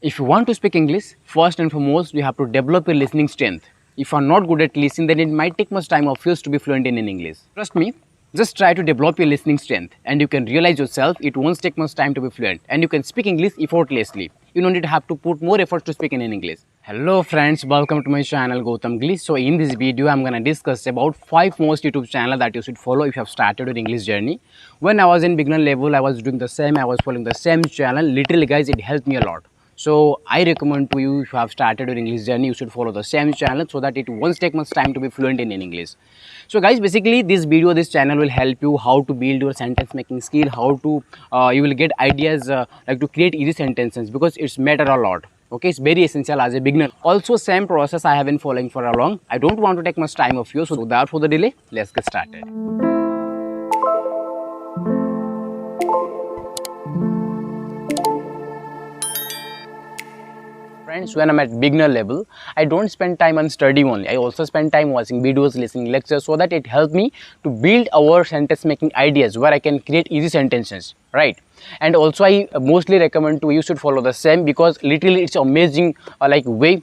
If you want to speak English, first and foremost, you have to develop your listening strength. If you are not good at listening, then it might take much time of yours to be fluent in English. Trust me, just try to develop your listening strength and you can realize yourself it won't take much time to be fluent and you can speak English effortlessly. You don't need to have to put more effort to speak in English. Hello friends, welcome to my channel Goutam Glich. So in this video, I'm gonna discuss about 5 most YouTube channels that you should follow if you have started your English journey. When I was in beginner level, I was doing the same. I was following the same channel. Literally, guys, it helped me a lot. So I recommend to you, if you have started your English journey, you should follow the same channel so that it won't take much time to be fluent in English. So guys, basically this channel will help you how to build your sentence making skill, how to you will get ideas like to create easy sentences, because it's matter a lot. Okay, it's very essential as a beginner. Also, same process I have been following for a long. I don't want to take much time of you, so without further delay, let's get started. Friends, when I'm at beginner level, I don't spend time on study only. I also spend time watching videos, listening lectures, so that it helps me to build our sentence making ideas where I can create easy sentences, right? And also I mostly recommend to you should follow the same, because literally it's amazing like way.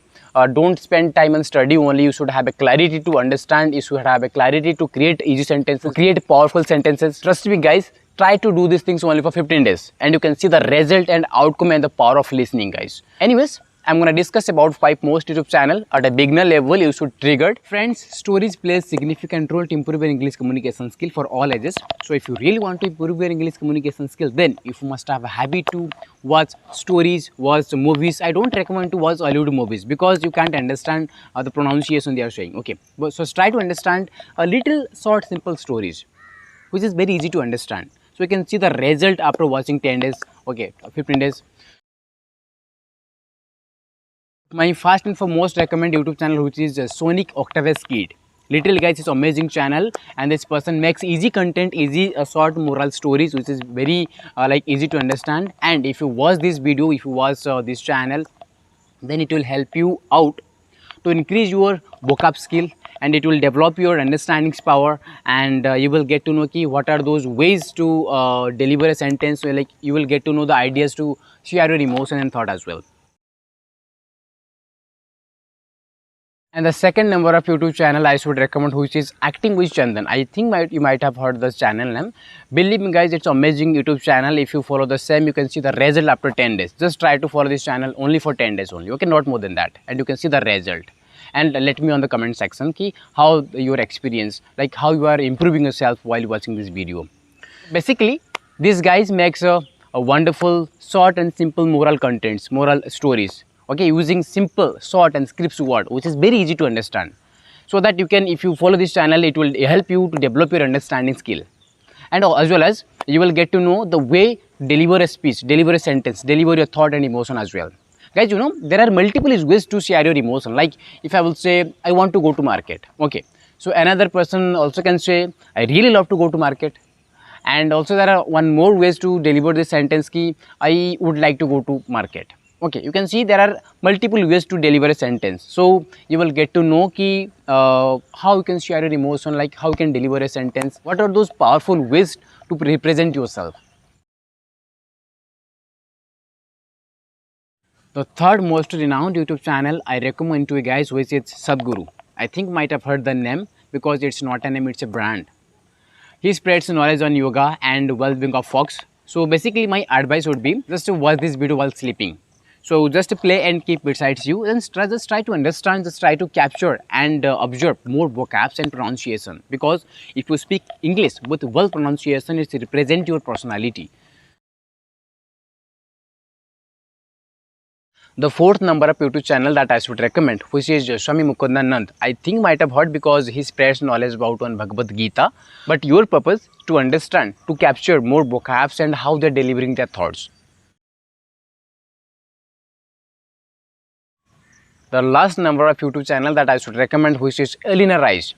Don't spend time on study only. You should have a clarity to understand. You should have a clarity to create easy sentences, to create powerful sentences. Trust me guys, try to do these things only for 15 days and you can see the result and outcome and the power of listening, guys. Anyways, I'm going to discuss about 5 most YouTube channel at a beginner level you should trigger. Friends, stories play a significant role to improve your English communication skill for all ages. So if you really want to improve your English communication skill, then you must have a habit to watch stories, watch movies. I don't recommend to watch Hollywood movies because you can't understand the pronunciation they are saying. Okay, but so try to understand a little short simple stories, which is very easy to understand. So you can see the result after watching 10 days, okay, 15 days. My first and foremost recommend YouTube channel, which is Sonic Octave Kid. Literally guys, it's amazing channel and this person makes easy content, easy short moral stories, which is very like easy to understand. And if you watch this video, if you watch this channel, then it will help you out to increase your vocab skill and it will develop your understanding power, and you will get to know what are those ways to deliver a sentence. So, like you will get to know the ideas to share your emotion and thought as well. And the second number of YouTube channel I should recommend, which is Acting with Chandan. I think you might have heard this channel name. Believe me guys, it's amazing YouTube channel. If you follow the same, you can see the result after 10 days. Just try to follow this channel only for 10 days only. Okay, not more than that. And you can see the result. And let me on the comment section how your experience, like how you are improving yourself while watching this video. Basically, these guys makes a wonderful short and simple moral contents, moral stories. Okay, using simple, short and scripts word, which is very easy to understand. So that you can, if you follow this channel, it will help you to develop your understanding skill. And as well as you will get to know the way to deliver a speech, deliver a sentence, deliver your thought and emotion as well. Guys, you know, there are multiple ways to share your emotion. Like if I will say, I want to go to market. Okay, so another person also can say, I really love to go to market. And also there are one more ways to deliver this sentence I would like to go to market. Okay, you can see there are multiple ways to deliver a sentence. So you will get to know how you can share your emotion, like how you can deliver a sentence. What are those powerful ways to represent yourself? The third most renowned YouTube channel I recommend to you guys, which is Sadhguru. I think you might have heard the name because it's not a name, it's a brand. He spreads knowledge on yoga and well-being of folks. So basically my advice would be just to watch this video while sleeping. So just play and keep besides you and just try to understand, just try to capture and observe more vocabs and pronunciation, because if you speak English with well pronunciation, it represents your personality. The fourth number of YouTube channel that I should recommend, which is Swami Mukundanand. I think might have heard because he spreads knowledge about one Bhagavad Gita. But your purpose to understand, to capture more vocabs and how they're delivering their thoughts. The last number of YouTube channel that I should recommend, which is Elena Rice.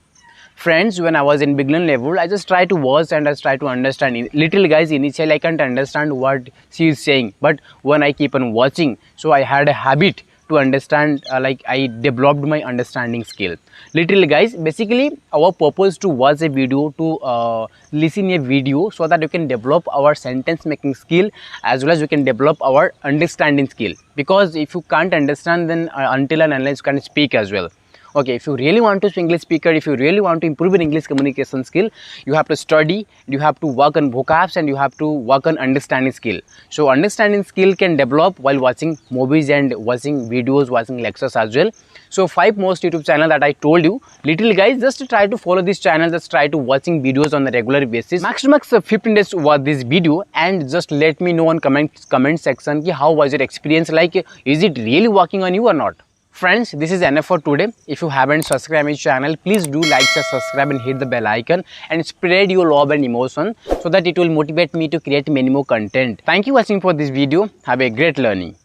Friends, when I was in beginner level, I just try to watch and I try to understand. Little guys, initially I can't understand what she is saying, but when I keep on watching, so I had a habit to understand like I developed my understanding skill. Literally guys, basically our purpose to watch a video, to listen a video, so that you can develop our sentence making skill as well as you can develop our understanding skill. Because if you can't understand, then until and unless you can speak as well. Okay, if you really want to be English speaker, if you really want to improve your English communication skill, you have to study, you have to work on vocabs, and you have to work on understanding skill. So understanding skill can develop while watching movies and watching videos, watching lectures as well. So 5 most YouTube channel that I told you, literally guys, just try to follow this channel, just try to watching videos on a regular basis. Max to max 15 days to watch this video, and just let me know on comment section ki how was your experience, like is it really working on you or not. Friends, this is enough for today. If you haven't subscribed my channel, please do like, share, subscribe and hit the bell icon and spread your love and emotion so that it will motivate me to create many more content. Thank you for watching for this video. Have a great learning.